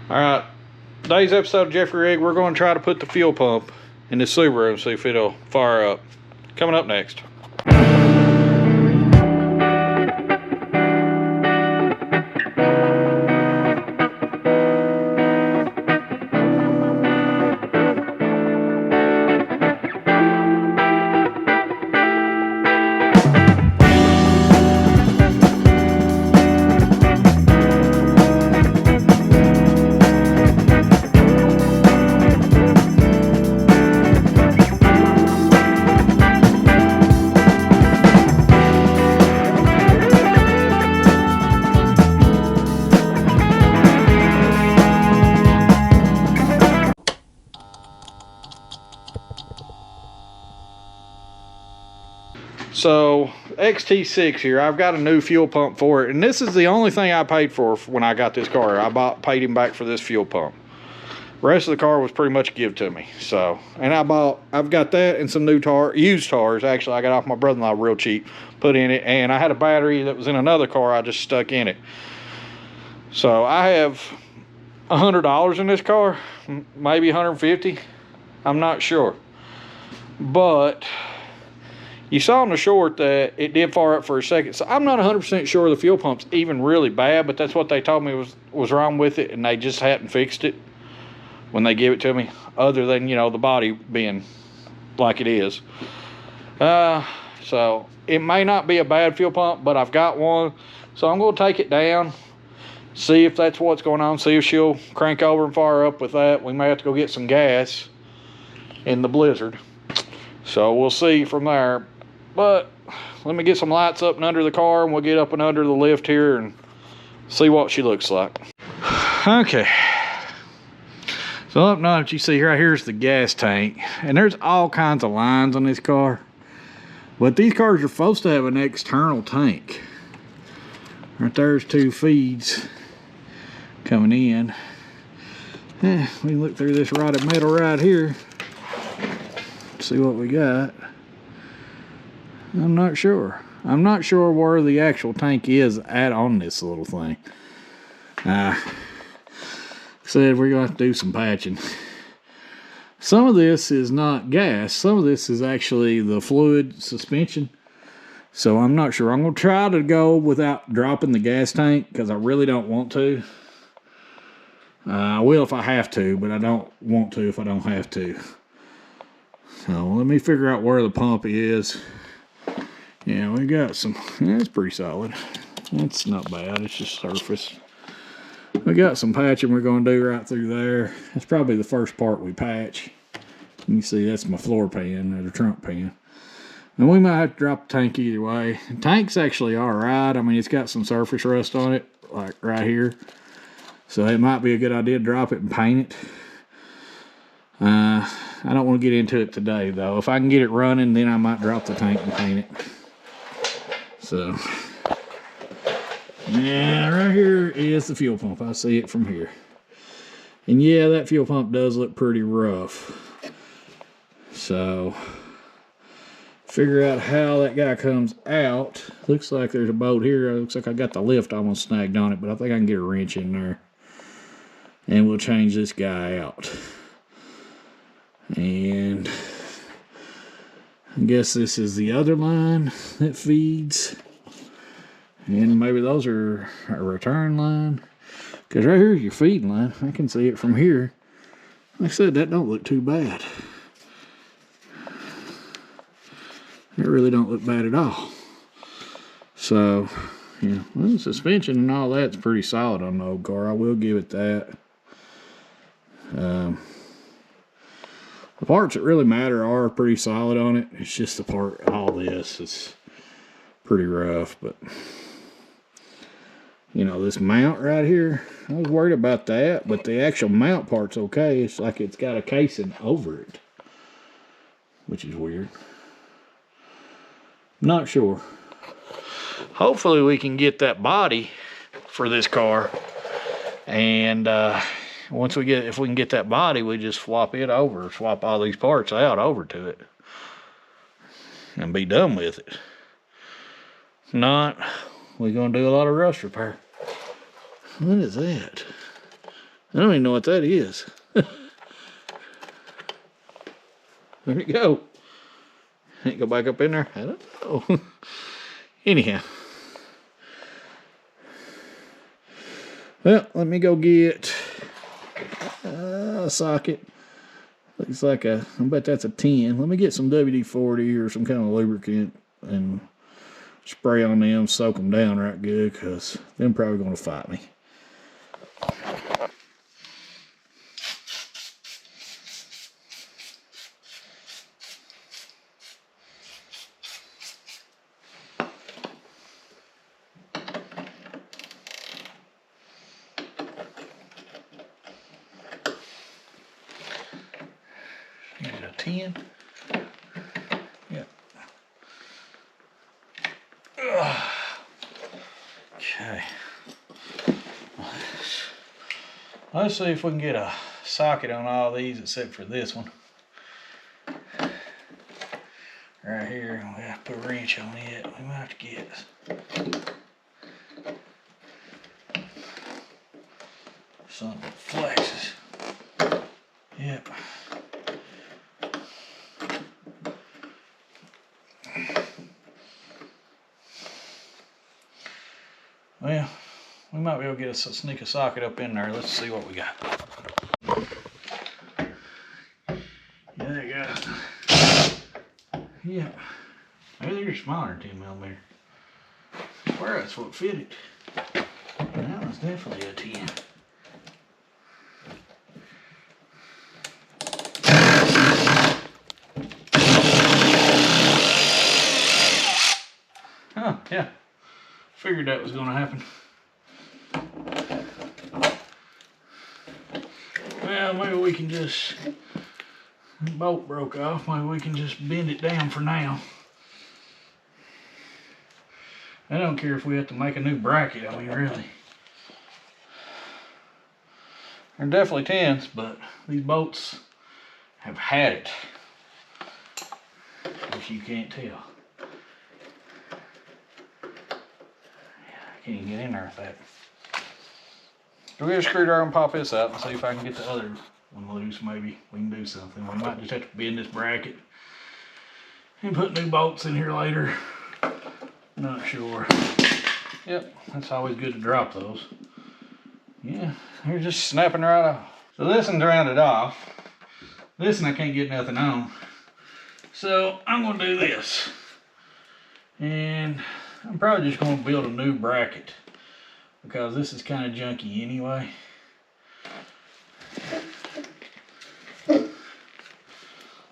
All right, today's episode of Jeffrey Rig, we're going to try to put the fuel pump in this Subaru and see if it'll fire up. Coming up next. So XT6 here, I've got a new fuel pump for it, and this is the only thing I paid for when I got this car. Paid him back for this fuel pump. The rest of the car was pretty much a give to me. So, and I've got that and some new used tires. Actually, I got off my brother-in-law real cheap, put in it, and I had a battery that was in another car. I just stuck in it. So I have $100 in this car, maybe 150. I'm not sure, but you saw on the short that it did fire up for a second. So I'm not 100% sure the fuel pump's even really bad, but that's what they told me was wrong with it, and they just hadn't fixed it when they gave it to me, other than, you know, the body being like it is. So it may not be a bad fuel pump, but I've got one. So I'm going to take it down, see if that's what's going on, see if she'll crank over and fire up with that. We may have to go get some gas in the blizzard. So we'll see from there. But let me get some lights up and under the car, and we'll get up and under the lift here and see what she looks like. Okay. So up now that you see right here's the gas tank, and there's all kinds of lines on this car. But these cars are supposed to have an external tank. Right there's two feeds coming in. We can look through this rotted metal right here. See what we got. I'm not sure. I'm not sure where the actual tank is at on this little thing. Said we're gonna have to do some patching. Some of this is not gas. Some of this is actually the fluid suspension. So I'm not sure. I'm gonna try to go without dropping the gas tank because I really don't want to. I will if I have to, but I don't want to if I don't have to. So let me figure out where the pump is. Yeah, we got some. Yeah, it's pretty solid. It's not bad. It's just surface. We got some patching we're going to do right through there. That's probably the first part we patch. You can see that's my floor pan or the trunk pan. And we might have to drop the tank either way. The tank's actually all right. I mean, it's got some surface rust on it, like right here. So it might be a good idea to drop it and paint it. I don't want to get into it today, though. If I can get it running, then I might drop the tank and paint it. So, yeah, right here is the fuel pump. I see it from here. And yeah, that fuel pump does look pretty rough. So, figure out how that guy comes out. Looks like there's a bolt here. Looks like I got the lift almost snagged on it, but I think I can get a wrench in there. And we'll change this guy out. And I guess this is the other line that feeds. And maybe those are a return line. Because right here is your feed line. I can see it from here. Like I said, that don't look too bad. It really don't look bad at all. So, yeah, well, the suspension and all that's pretty solid on the old car. I will give it that. The parts that really matter are pretty solid on it. It's just the part, all this is pretty rough, but you know, this mount right here, I was worried about that, but the actual mount part's okay. It's like it's got a casing over it, which is weird. Not sure. Hopefully we can get that body for this car, and once we get, if we can get that body, we just swap it over, swap all these parts out over to it, and be done with it. If not, we're gonna do a lot of rust repair. What is that? I don't even know what that is. Where'd it go? Did it go back up in there? I don't know. Anyhow. Well, let me go get a socket. Looks like I bet that's a 10. Let me get some WD-40 or some kind of lubricant and spray on them, soak them down right good, because they're probably going to fight me. Here's a 10. Yep. Okay. Let's see if we can get a socket on all these except for this one. Right here, we have to put a wrench on it. We might have to get something that flexes. Yep. Well, we might be able to get sneak a socket up in there. Let's see what we got. Yeah, there you go. Yeah. Maybe they're smaller than 10 millimeter. Where that's what fitted. That was definitely a 10. Oh, yeah. Figured that was going to happen. Well, maybe we can just, the bolt broke off, maybe we can just bend it down for now. I don't care if we have to make a new bracket, I mean, really. They're definitely 10s, but these bolts have had it, if you can't tell. Can't even get in there with that. We'll get a screwdriver and pop this out and see if I can get the other one loose. Maybe we can do something. We might just have to bend this bracket and put new bolts in here later. Not sure. Yep, that's always good to drop those. Yeah, they're just snapping right off. So this one's rounded off. This one I can't get nothing on. So I'm gonna do this. And I'm probably just going to build a new bracket because this is kind of junky anyway.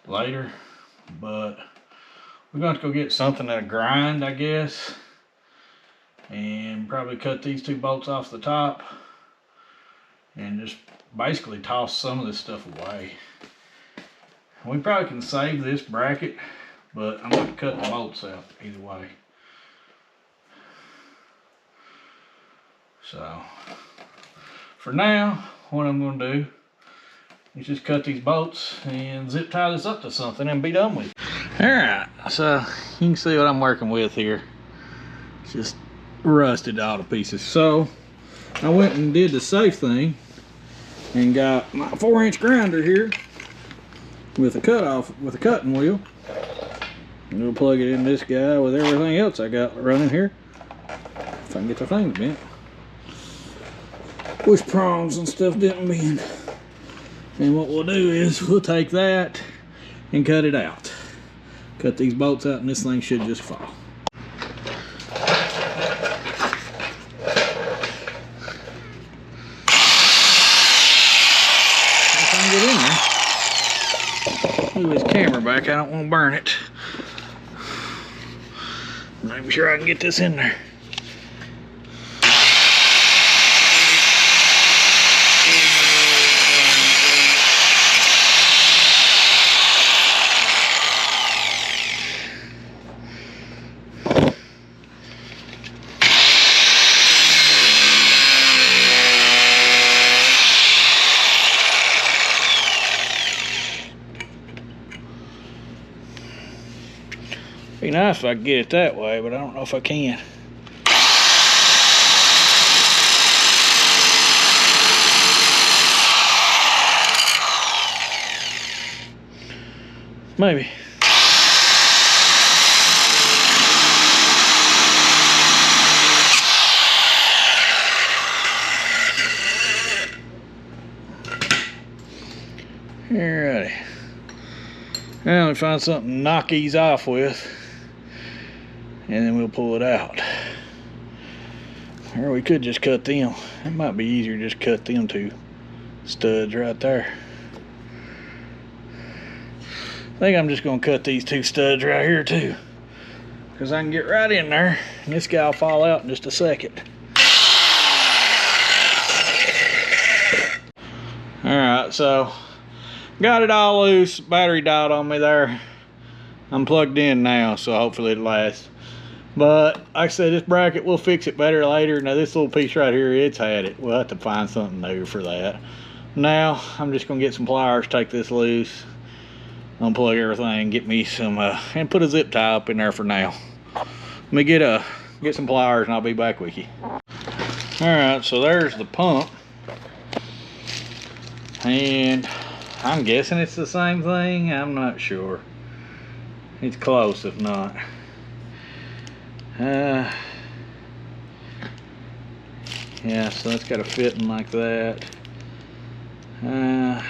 Later, but we're going to go get something that'll grind, I guess, and probably cut these two bolts off the top and just basically toss some of this stuff away. We probably can save this bracket, but I'm going to cut the bolts out either way. So, for now, what I'm going to do is just cut these bolts and zip tie this up to something and be done with it. Alright, so you can see what I'm working with here. It's just rusted all to pieces. So, I went and did the safe thing and got my 4-inch grinder here with a cutting wheel. I'm going to plug it in this guy with everything else I got running here. If I can get the thing bent. Push prongs and stuff didn't bend. And what we'll do is we'll take that and cut it out. Cut these bolts out and this thing should just fall. If I can get in there. Move this camera back, I don't want to burn it. Make sure I can get this in there. Be nice if I could get it that way, but I don't know if I can. Maybe. Alrighty. Now let me find something to knock these off with, and then we'll pull it out. Or we could just cut them. It might be easier just cut them two studs right there. I think I'm just gonna cut these two studs right here too, because I can get right in there and this guy will fall out in just a second. Alright, so got it all loose. Battery died on me there. I'm plugged in now, so hopefully it lasts. But like I said, this bracket, we'll fix it better later. Now this little piece right here, it's had it. We'll have to find something new for that. Now I'm just gonna get some pliers, take this loose, unplug everything, get me some and put a zip tie up in there for now. Let me get some pliers and I'll be back with you. Alright, so there's the pump. And I'm guessing it's the same thing. I'm not sure. It's close if not. Yeah, so it's got a fitting like that. I'm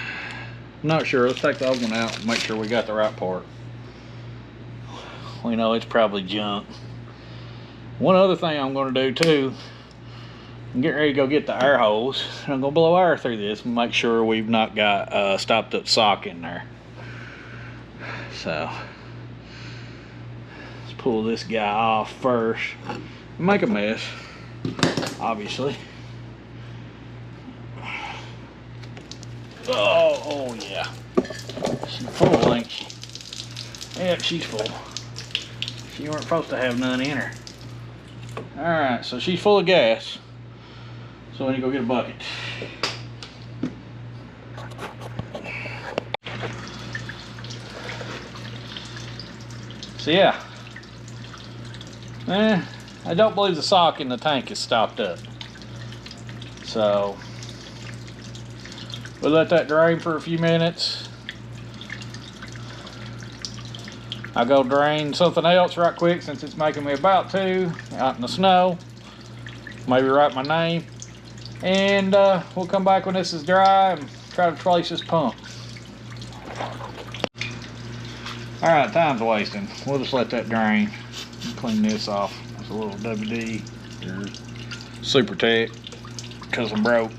not sure. Let's take the old one out and make sure we got the right part. We know it's probably junk. One other thing I'm going to do too, I'm getting ready to go get the air hose. I'm going to blow air through this and make sure we've not got stopped up sock in there. So let's pull this guy off first. Make a mess, obviously. Oh yeah. She's full, ain't she? Yep, she's full. She weren't supposed to have none in her. Alright, so she's full of gas. So I need to go get a bucket. So yeah. I don't believe the sock in the tank is stopped up. So we'll let that drain for a few minutes. I'll go drain something else right quick since it's making me about to out in the snow. Maybe write my name. And we'll come back when this is dry and try to trace this pump. Alright, time's wasting. We'll just let that drain. Clean this off. It's a little WD or Super Tech because I'm broke.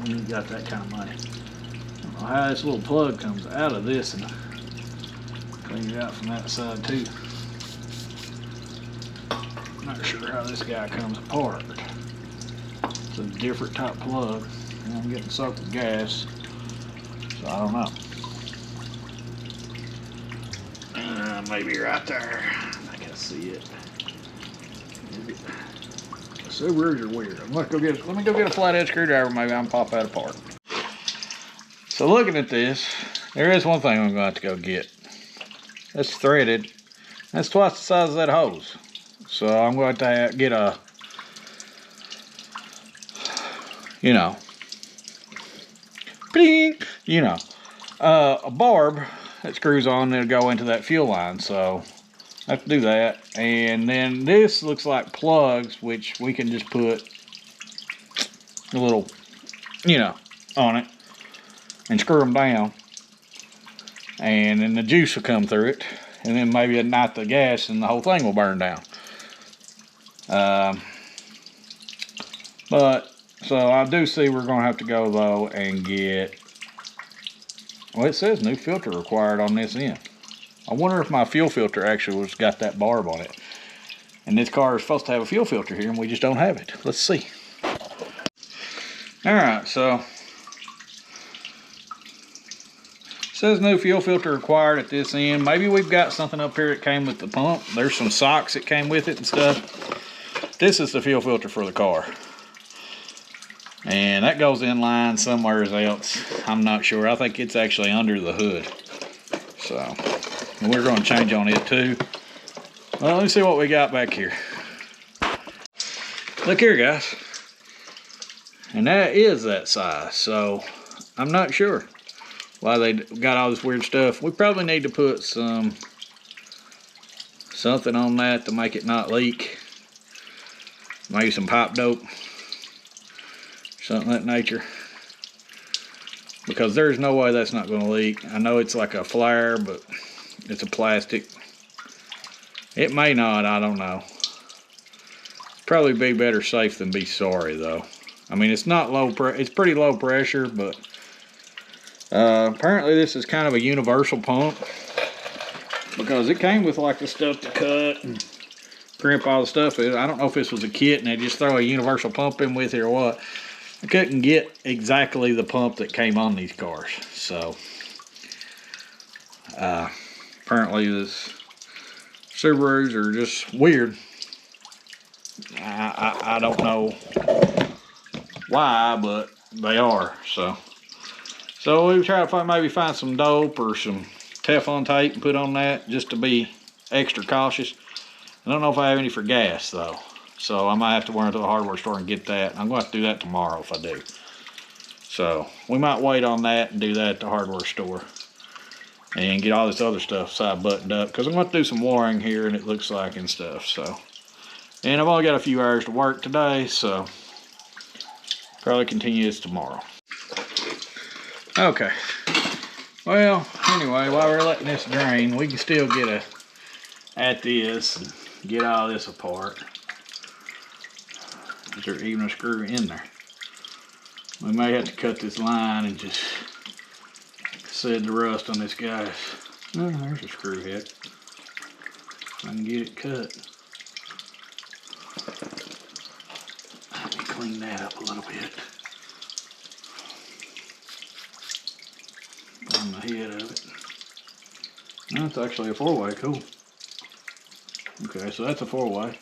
When you got that kind of money. I don't know how this little plug comes out of this and clean it out from that side too. Not sure how this guy comes apart. It's a different type plug. And I'm getting soaked with gas, so I don't know. Maybe right there. I can see it. Subarus are weird. Let me go get a flathead screwdriver. Maybe I can pop that apart. So looking at this, there is one thing I'm going to have to go get. That's threaded. That's twice the size of that hose. So I'm going to have to get a, a barb that screws on that'll go into that fuel line. So I have to do that. And then this looks like plugs, which we can just put a little, on it and screw them down. And then the juice will come through it. And then maybe ignite the gas and the whole thing will burn down. So I do see we're going to have to go though and get, well, it says new filter required on this end. I wonder if my fuel filter actually has got that barb on it. And this car is supposed to have a fuel filter here and we just don't have it. Let's see. Alright, so it says new fuel filter required at this end. Maybe we've got something up here that came with the pump. There's some socks that came with it and stuff. This is the fuel filter for the car. And that goes in line somewhere else. I'm not sure. I think it's actually under the hood. So we're going to change on it too. Well, let me see what we got back here. Look here, guys. And that is that size. So I'm not sure. why they got all this weird stuff. We probably need to put something on that to make it not leak. Maybe some pipe dope, something of that nature. Because there's no way that's not going to leak. I know it's like a flare, but it's a plastic. It may not, I don't know. Probably be better safe than be sorry though. I mean, it's not it's pretty low pressure, but apparently this is kind of a universal pump, because it came with like the stuff to cut and crimp all the stuff. I don't know if this was a kit and they just throw a universal pump in with it or what. I couldn't get exactly the pump that came on these cars. So apparently this Subarus are just weird. I don't know why, but they are. So we try to maybe find some dope or some Teflon tape and put on that just to be extra cautious. I don't know if I have any for gas though, so I might have to run to the hardware store and get that. I'm going to have to do that tomorrow if I do. So we might wait on that and do that at the hardware store and get all this other stuff side buttoned up, because I'm going to do some wiring here and it looks like and stuff. So, and I've only got a few hours to work today, so probably continue this tomorrow. Okay. Well, anyway, while we're letting this drain, we can still get at this and get all this apart. Is there even a screw in there? We may have to cut this line and just set the rust on this guy's. Oh, there's a screw head. I can get it cut. Let me clean that up a little bit. On the head of it. No, it's actually a 4-way, cool. Okay, so that's a 4-way.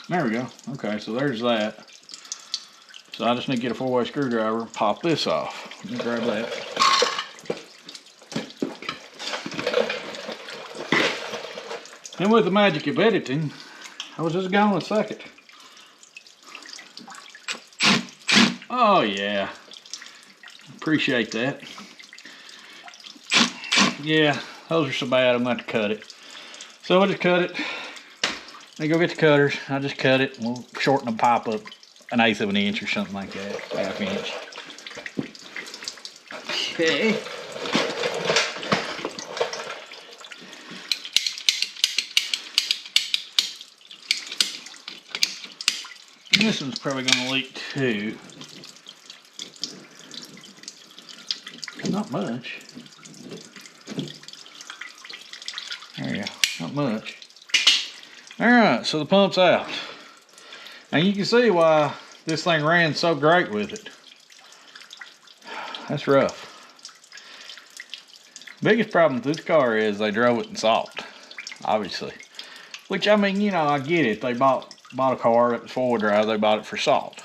There we go. Okay, so there's that. So I just need to get a 4-way screwdriver and pop this off. Let me grab that. And with the magic of editing, I was just gone in a second. Oh yeah, appreciate that. Yeah, those are so bad I'm going to have to cut it. So I'll just cut it. Let me go get the cutters. I'll just cut it and we'll shorten the pipe up 1/8 of an inch or something like that, 1/2 inch. Okay. This one's probably going to leak too. Not much. There you go. Not much. Alright, so the pump's out. And you can see why this thing ran so great with it. That's rough. Biggest problem with this car is they drove it in salt. Obviously. Which, I mean, you know, I get it. They bought a car that was 4-wheel drive, they bought it for salt.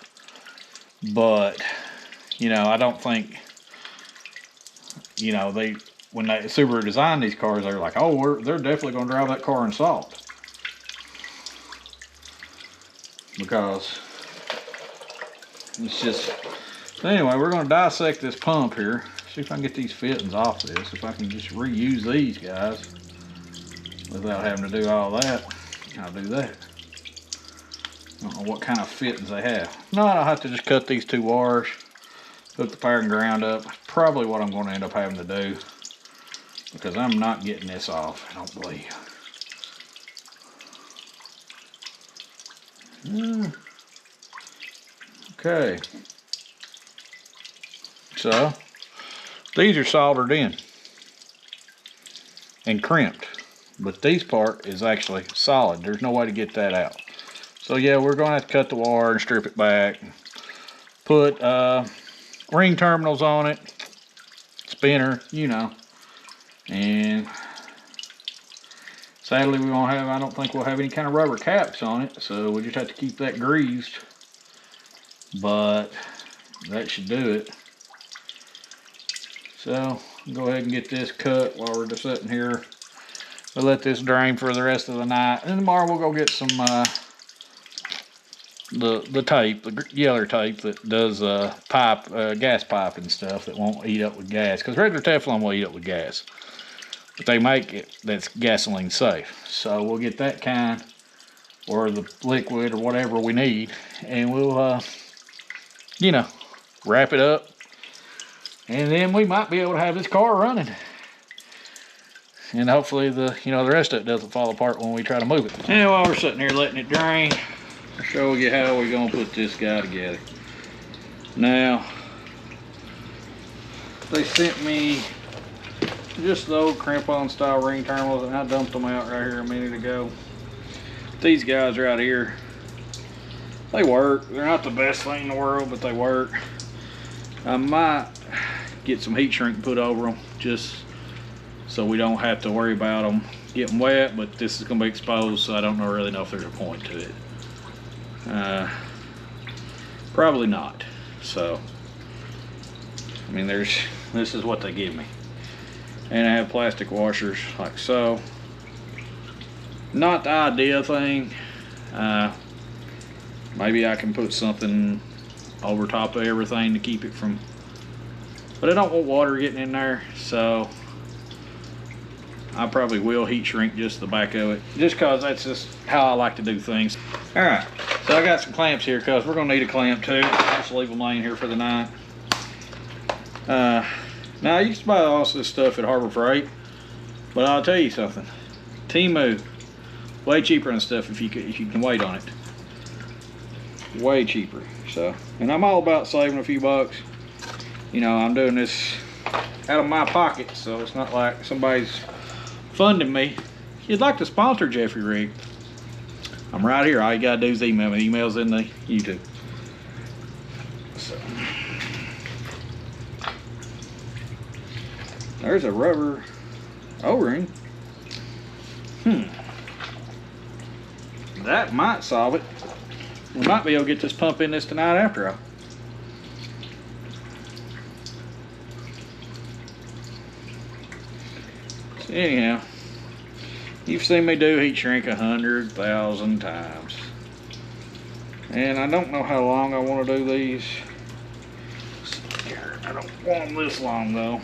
But, you know, I don't think, you know, when Subaru designed these cars, they were like, oh, they're definitely going to drive that car in salt. Because it's just, so anyway, we're going to dissect this pump here. See if I can get these fittings off this. If I can just reuse these guys without having to do all that, I'll do that. I don't know what kind of fittings they have. No, I'll have to just cut these 2 wires, hook the power and ground up. That's probably what I'm going to end up having to do, because I'm not getting this off, I don't believe. Okay. So, these are soldered in and crimped, but this part is actually solid. There's no way to get that out. So yeah, we're going to have to cut the wire and strip it back. Put ring terminals on it, spinner, you know. And sadly we won't have, I don't think we'll have any kind of rubber caps on it, so we just have to keep that greased. But that should do it. So Go ahead and get this cut while we're just sitting here. We'll let this drain for the rest of the night, and then tomorrow we'll go get some the tape, the yeller tape that does pipe, gas pipe and stuff that won't eat up with gas. Because regular Teflon will eat up with gas, but they make it that's gasoline safe. So we'll get that kind, or the liquid, or whatever we need, and we'll, you know, wrap it up, and then we might be able to have this car running. And hopefully the rest of it doesn't fall apart when we try to move it. And while we're sitting here letting it drain, I'll show you how we're gonna put this guy together. Now, they sent me just the old crimp-on style ring terminals, and I dumped them out right here a minute ago. These guys right here, they work. They're not the best thing in the world, but they work. I might get some heat shrink put over them, just so we don't have to worry about them getting wet, but this is going to be exposed, so I don't really know if there's a point to it. Probably not. So, I mean, this is what they give me. And I have plastic washers like so. Not the ideal thing. Maybe I can put something over top of everything to keep it from, but I don't want water getting in there, so I probably will heat shrink just the back of it, just cause that's just how I like to do things. All right, so I got some clamps here, cause we're gonna need a clamp too. I'll just leave them laying here for the night. Now you can buy all this stuff at Harbor Freight, but I'll tell you something. Temu, way cheaper than stuff if you can wait on it. Way cheaper. So, and I'm all about saving a few bucks. You know, I'm doing this out of my pocket, so it's not like somebody's funding me. If you'd like to sponsor Jeffrey Rig, I'm right here. All you gotta do is email me. Email's in the YouTube. So, there's a rubber O-ring. That might solve it. We might be able to get this pump in this tonight after all. So anyhow, you've seen me do heat shrink 100,000 times. And I don't know how long I want to do these. I don't want them this long though.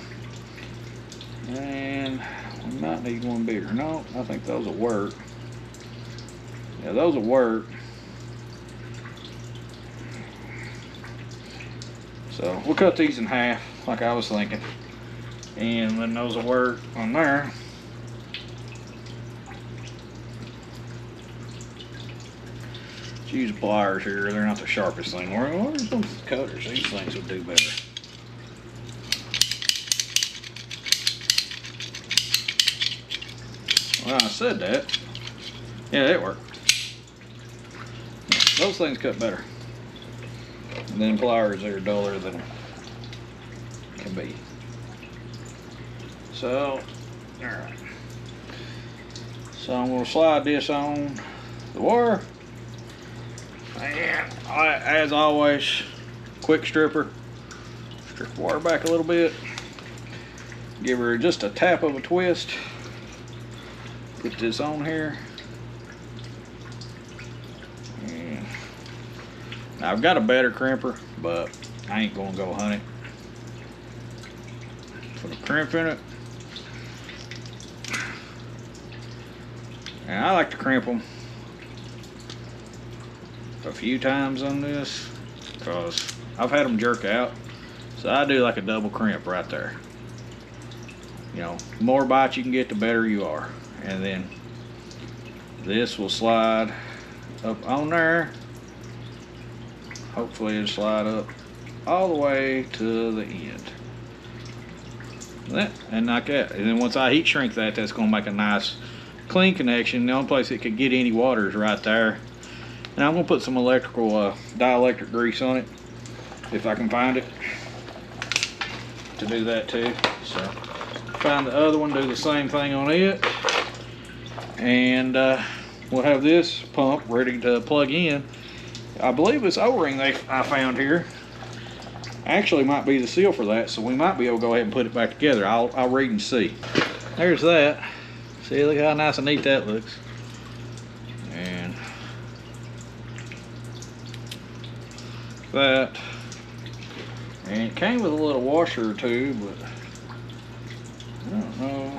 And we might need one bigger. No, I think those will work. Yeah, those will work. So we'll cut these in half like I was thinking. And then those will work on there. Let's use pliers here. They're not the sharpest thing. Where's those cutters? These things would do better. Well, I said that. Yeah, that worked. Those things cut better. And then pliers are duller than can be. So, alright. So I'm going to slide this on the wire. And as always, quick stripper. Strip the wire back a little bit. Give her just a tap of a twist. Put this on here. And now I've got a better crimper, but I ain't gonna go hunt it. Put a crimp in it. And I like to crimp them a few times on this because I've had them jerk out. So I do like a double crimp right there. You know, the more bites you can get, the better you are. And then this will slide up on there. Hopefully it'll slide up all the way to the end. And like that. And then once I heat shrink that, that's going to make a nice clean connection. The only place it could get any water is right there. And I'm going to put some electrical dielectric grease on it if I can find it to do that too. So find the other one, do the same thing on it, and we'll have this pump ready to plug in. I believe it's O-ring I found here. actually might be the seal for that, so we might be able to go ahead and put it back together. I'll read and see. There's that. See, look how nice and neat that looks. And that. And it came with a little washer or two, but I don't know.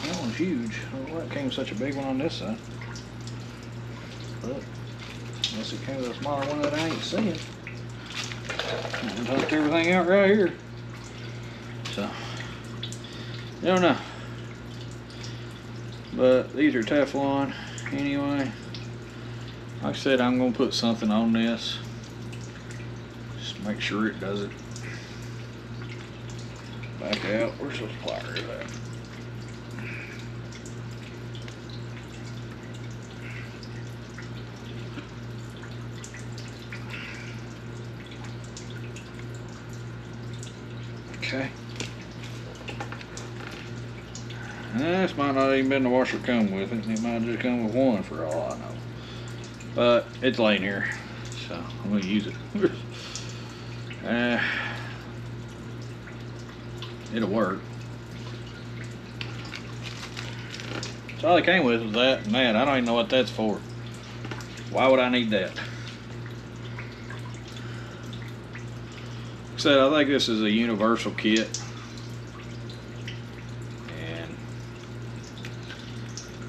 That one's huge. I don't know why it came with such a big one on this side. But unless it came with a smaller one that I ain't seeing. I tucked everything out right here. So, I don't know. But these are Teflon anyway. Like I said, I'm going to put something on this. Just make sure it doesn't back out. Where's those pliers at? Okay. This might not even been the washer come with it. It might just come with one for all I know. But it's laying here, so I'm gonna use it. It'll work. So all it came with was that and that. I don't even know what that's for. Why would I need that? Like I said, I think this is a universal kit. And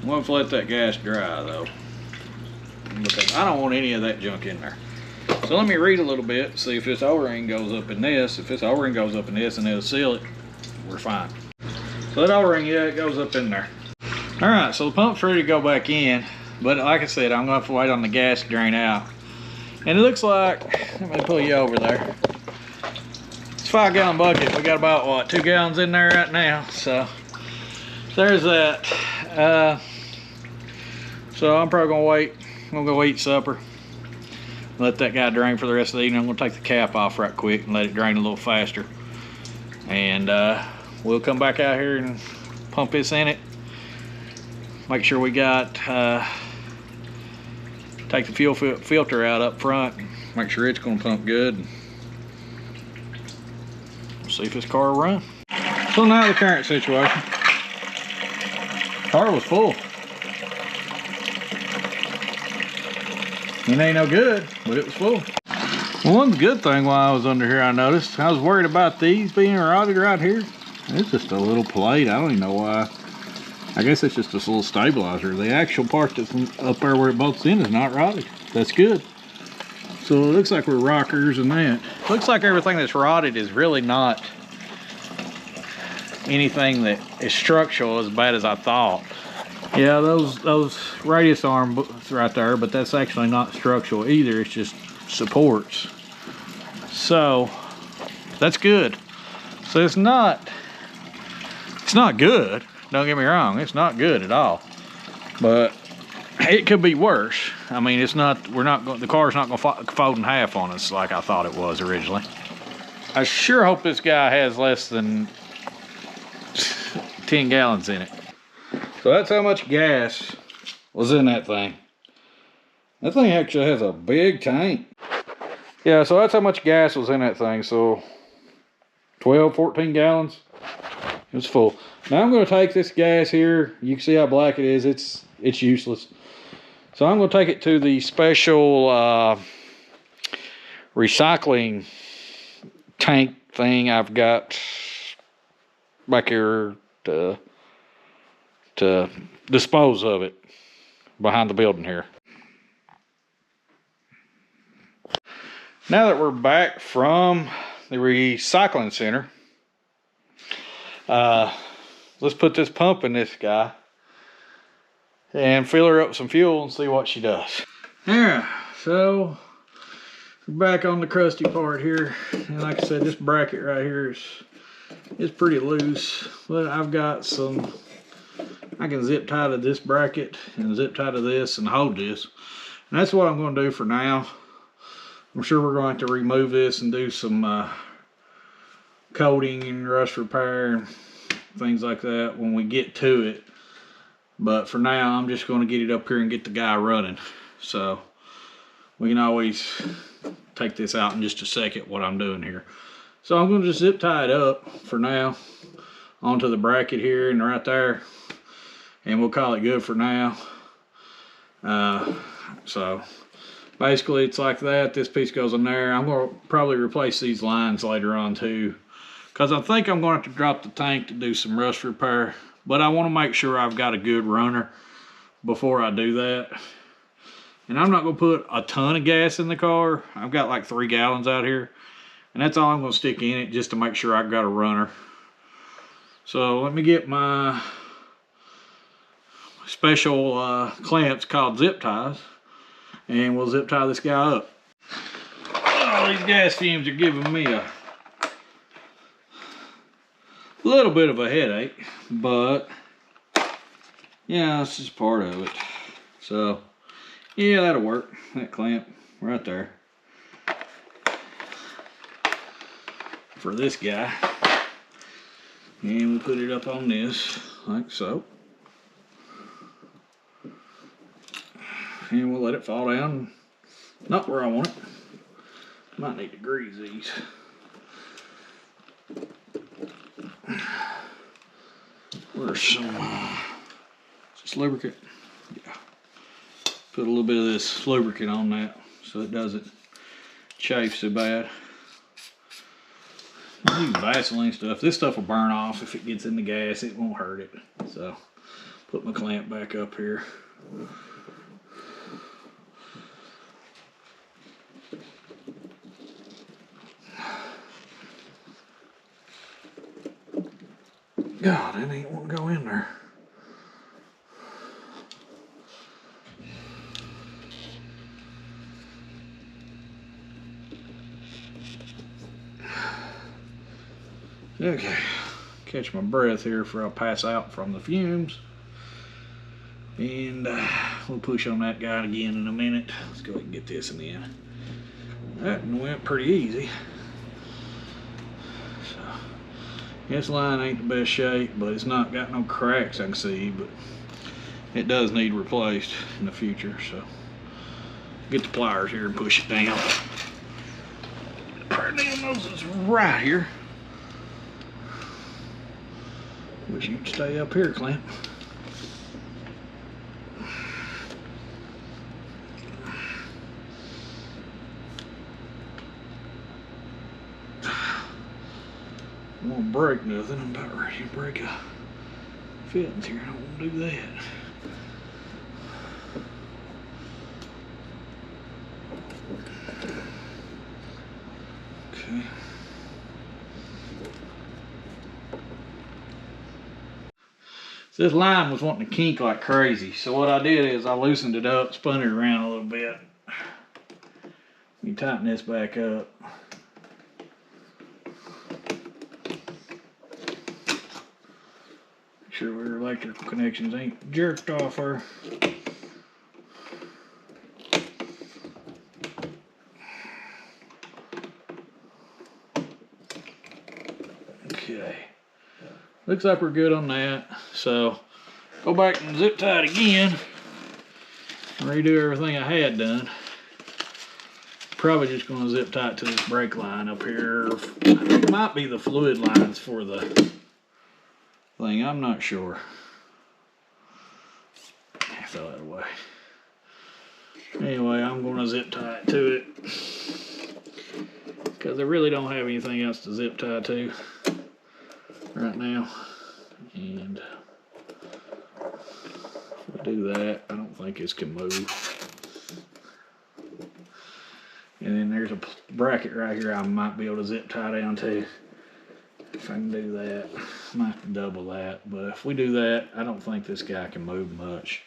I'm going to let that gas dry though, because I don't want any of that junk in there. So let me read a little bit, see if this O-ring goes up in this. If this O-ring goes up in this and it'll seal it, we're fine. So that O-ring, yeah, it goes up in there. All right, so the pump's ready to go back in, but like I said, I'm gonna have to wait on the gas to drain out. And it looks like, let me pull you over there. It's a 5-gallon bucket. We got about, what, 2 gallons in there right now. So there's that. So I'm probably gonna wait. I'm gonna go eat supper. Let that guy drain for the rest of the evening. I'm gonna take the cap off right quick and let it drain a little faster. And we'll come back out here and pump this in it. Make sure we got, take the fuel filter out up front. Make sure it's gonna pump good. See if this car will run. So now the current situation. Car was full. It ain't no good, but it was full. One good thing while I was under here, I noticed, I was worried about these being rotted right here. It's just a little plate. I don't even know why. I guess it's just this little stabilizer. The actual part that's up there where it bolts in is not rotted. That's good. So it looks like we're rockers and that. Looks like everything that's rotted is really not anything that is structural as bad as I thought. Yeah, those radius arms right there, but that's actually not structural either. It's just supports. So that's good. So it's not good. Don't get me wrong, it's not good at all. But it could be worse. I mean, it's not. The car's not gonna fold in half on us like I thought it was originally. I sure hope this guy has less than 10 gallons in it. So that's how much gas was in that thing. That thing actually has a big tank. Yeah, so that's how much gas was in that thing. So 12, 14 gallons. It was full. Now I'm going to take this gas here. You can see how black it is. It's useless. So I'm going to take it to the special recycling tank thing I've got back here to dispose of it behind the building here. Now that we're back from the recycling center, let's put this pump in this guy and fill her up with some fuel and see what she does. Yeah, so we're back on the crusty part here. And like I said, this bracket right here is pretty loose, but I've got some, I can zip tie to this bracket and zip tie to this and hold this. And that's what I'm going to do for now. I'm sure we're going to have to remove this and do some coating and rust repair and things like that when we get to it. But for now, I'm just going to get it up here and get the guy running. So we can always take this out in just a second what I'm doing here. So I'm gonna just zip tie it up for now onto the bracket here and right there, and we'll call it good for now. So basically it's like that. This piece goes in there. I'm gonna probably replace these lines later on too, because I think I'm gonna have to drop the tank to do some rust repair, but I want to make sure I've got a good runner before I do that. And I'm not gonna put a ton of gas in the car. I've got like 3 gallons out here, and that's all I'm gonna stick in it just to make sure I've got a runner. So let me get my special clamps called zip ties, and we'll zip tie this guy up. Oh, these gas fumes are giving me a little bit of a headache, but yeah, it's just part of it. So yeah, that'll work. That clamp right there for this guy, and we'll put it up on this like so, and we'll let it fall down, not where I want it. Might need to grease these. Where's some just lubricant? Yeah. Put a little bit of this lubricant on that so it doesn't chafe so bad. Use Vaseline stuff. This stuff will burn off if it gets in the gas. It won't hurt it. So put my clamp back up here. God, that ain't want to go in there. Okay, catch my breath here before I pass out from the fumes. And we'll push on that guy again in a minute. Let's go ahead and get this in the end. That went pretty easy. So, this line ain't the best shape, but it's not got no cracks I can see, but it does need replaced in the future. So get the pliers here and push it down. Our damn nose is right here. Wish you'd stay up here, clamp. I won't break nothing. I'm about ready to break a fittings here. I don't want to do that. Okay. So this line was wanting to kink like crazy. So what I did is I loosened it up, spun it around a little bit. You tighten this back up. Make sure our electrical connections ain't jerked off her. Okay. Looks like we're good on that. So go back and zip tie it again. Redo everything I had done. Probably just going to zip tie it to this brake line up here. It might be the fluid lines for the thing. I'm not sure. Throw that away. Anyway, I'm going to zip tie it to it because I really don't have anything else to zip tie to right now. And if I do that, I don't think this can move. And then there's a bracket right here I might be able to zip tie down to. If I can do that, I might have to double that. But if we do that, I don't think this guy can move much.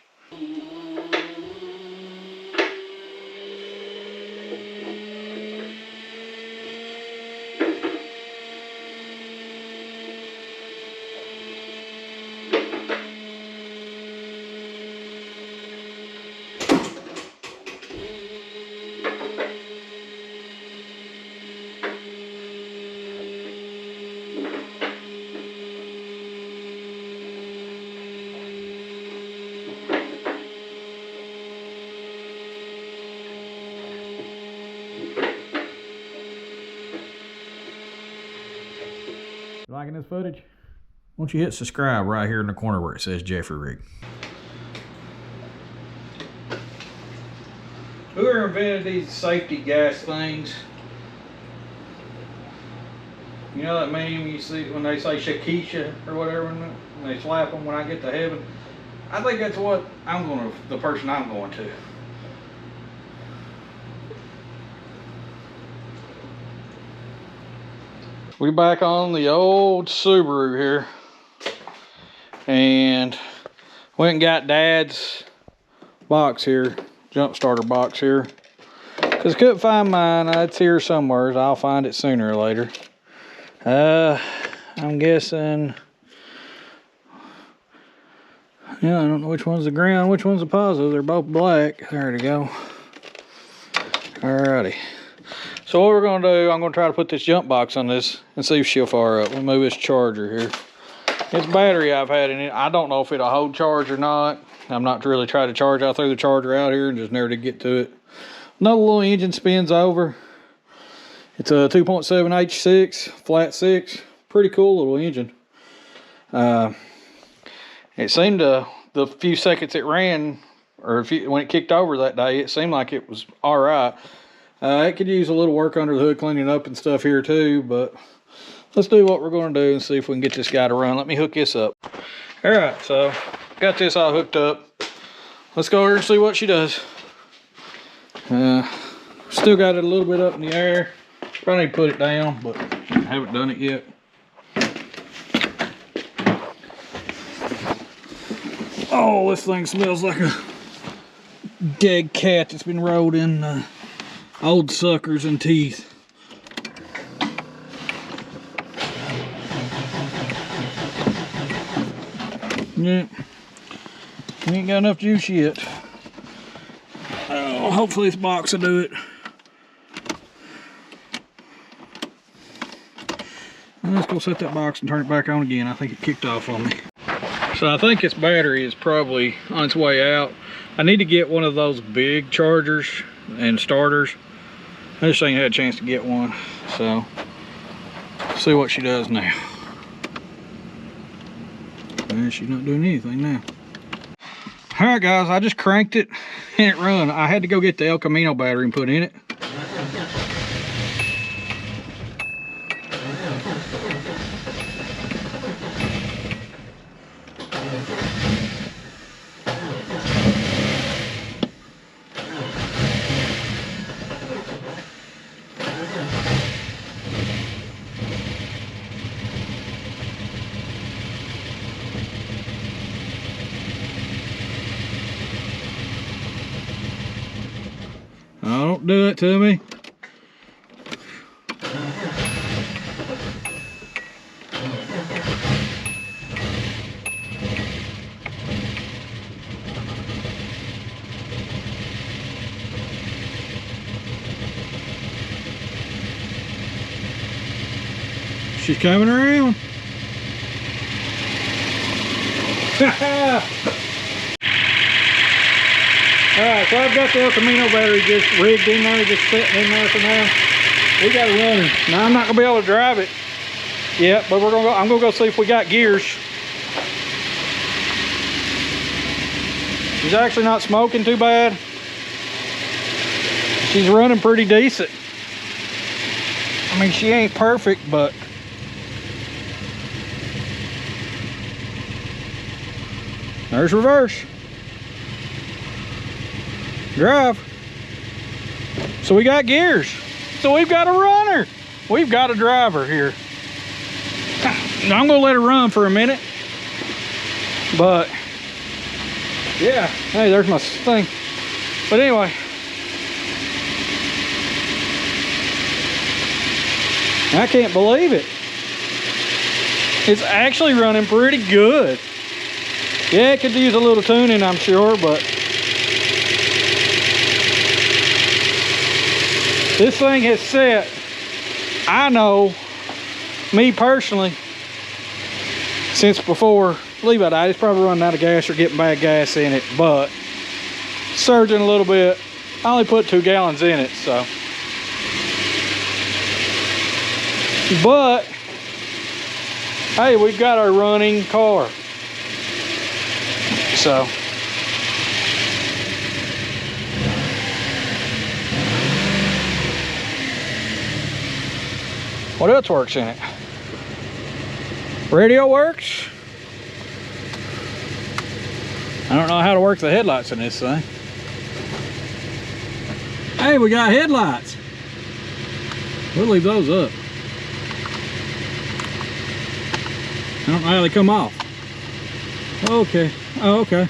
Liking this footage? Won't you hit subscribe right here in the corner where it says Jeffrey Rig. Whoever invented these safety gas things, you know that meme you see when they say Shakisha or whatever, and they slap them when I get to heaven? I think that's what the person I'm going to. We back on the old Subaru here, and went and got Dad's box here, jump starter box here, because I couldn't find mine. It's here somewhere, so I'll find it sooner or later. I'm guessing, yeah, I don't know which one's the ground, which one's the positive. They're both black. There we go. Alrighty. So what we're gonna do, I'm gonna try to put this jump box on this and see if she'll fire up. We'll move this charger here. This battery I've had in it, I don't know if it'll hold charge or not. I'm not really trying to charge. I threw the charger out here and just never did get to it. Another little engine spins over. It's a 2.7 H6, flat 6. Pretty cool little engine. It seemed to, the few seconds it ran, or when it kicked over that day, it seemed like it was all right. It could use a little work under the hood, cleaning up and stuff here too, but let's do what we're going to do and see if we can get this guy to run. Let me hook this up. All right, so got this all hooked up. Let's go over and see what she does. Still got it a little bit up in the air. Probably need to put it down, but I haven't done it yet. Oh, this thing smells like a dead cat that's been rolled in old suckers and teeth. Yeah, we ain't got enough juice yet. Oh, hopefully this box will do it. Let's go set that box and turn it back on again. I think it kicked off on me. So I think this battery is probably on its way out. I need to get one of those big chargers and starters. I just ain't had a chance to get one. So, see what she does now. And she's not doing anything now. All right, guys, I just cranked it and it run. I had to go get the El Camino battery and put in it. Oh, don't do it to me. She's coming around. Alright, so I've got the El Camino battery just rigged in there, just sitting in there for now. We got it running. Now I'm not gonna be able to drive it yet, but I'm gonna go see if we got gears. She's actually not smoking too bad. She's running pretty decent. I mean, she ain't perfect, but there's reverse. Drive. So we got gears. So we've got a runner. We've got a driver here. Now I'm gonna let her run for a minute. But yeah, hey, there's my thing. But anyway, I can't believe it. It's actually running pretty good. Yeah, it could use a little tuning, I'm sure, but this thing has set, I know, me personally, since before Levi died. It's probably running out of gas or getting bad gas in it, but surging a little bit. I only put 2 gallons in it, so. But Hey, we've got our running car. So, what else works in it? Radio works. I don't know how to work the headlights in this thing. Hey, we got headlights. We'll leave those up. I don't know how they come off. Okay. Oh, okay.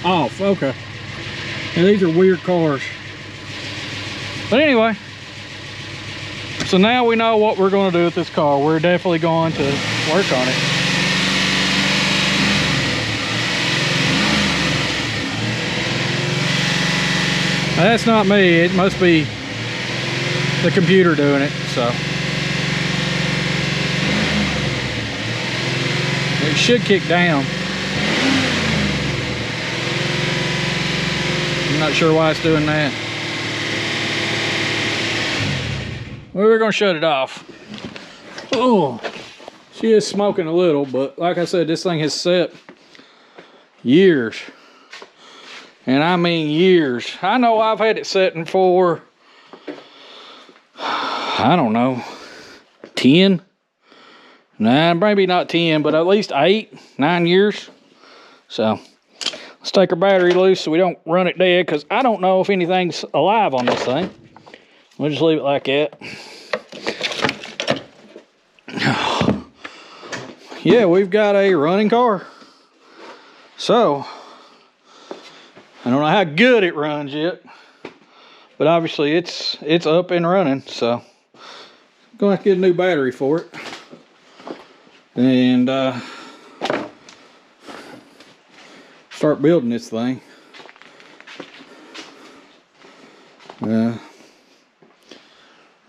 Off. Okay. And these are weird cars. But anyway, so now we know what we're going to do with this car. We're definitely going to work on it. Now, that's not me. It must be the computer doing it. So it should kick down. I'm not sure why it's doing that. Well, we're gonna shut it off. Oh, she is smoking a little, but like I said, this thing has set years. And I mean years. I know I've had it setting for, I don't know, 10? Nah, maybe not 10, but at least 8, 9 years. So let's take our battery loose so we don't run it dead, because I don't know if anything's alive on this thing. We'll just leave it like that. Yeah, we've got a running car. So I don't know how good it runs yet, but obviously it's up and running. So I'm gonna have to get a new battery for it. And start building this thing.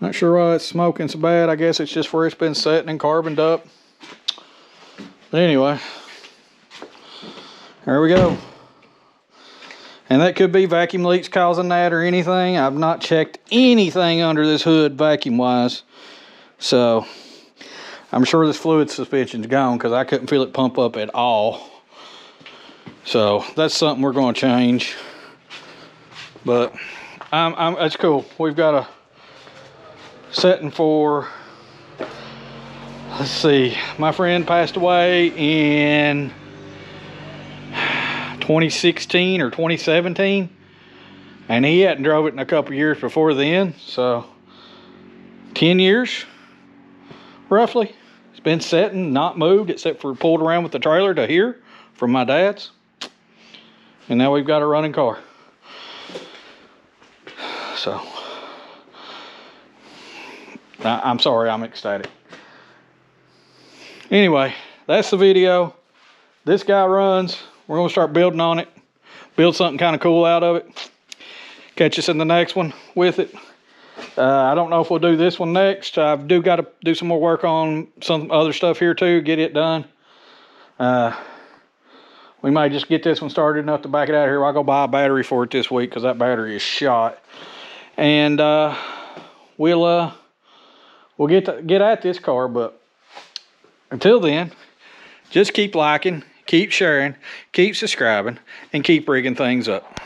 Not sure why it's smoking so bad. I guess it's just where it's been setting and carboned up. But anyway, there we go. And that could be vacuum leaks causing that or anything. I've not checked anything under this hood vacuum wise. So I'm sure this fluid suspension's gone, because I couldn't feel it pump up at all. So that's something we're going to change. But it's cool. We've got a setting for, let's see, my friend passed away in 2016 or 2017, and he hadn't drove it in a couple years before then. So 10 years roughly it's been setting, not moved, except for pulled around with the trailer to here from my dad's. And now we've got a running car. So I'm sorry, I'm ecstatic. Anyway, that's the video. This guy runs. We're gonna start building on it, build something kind of cool out of it. Catch us in the next one with it. I don't know if we'll do this one next. I've got to do some more work on some other stuff here too, get it done. We might just get this one started enough to back it out of here. I'll go buy a battery for it this week, because that battery is shot. And we'll get at this car. But until then, just keep liking, keep sharing, keep subscribing, and keep rigging things up.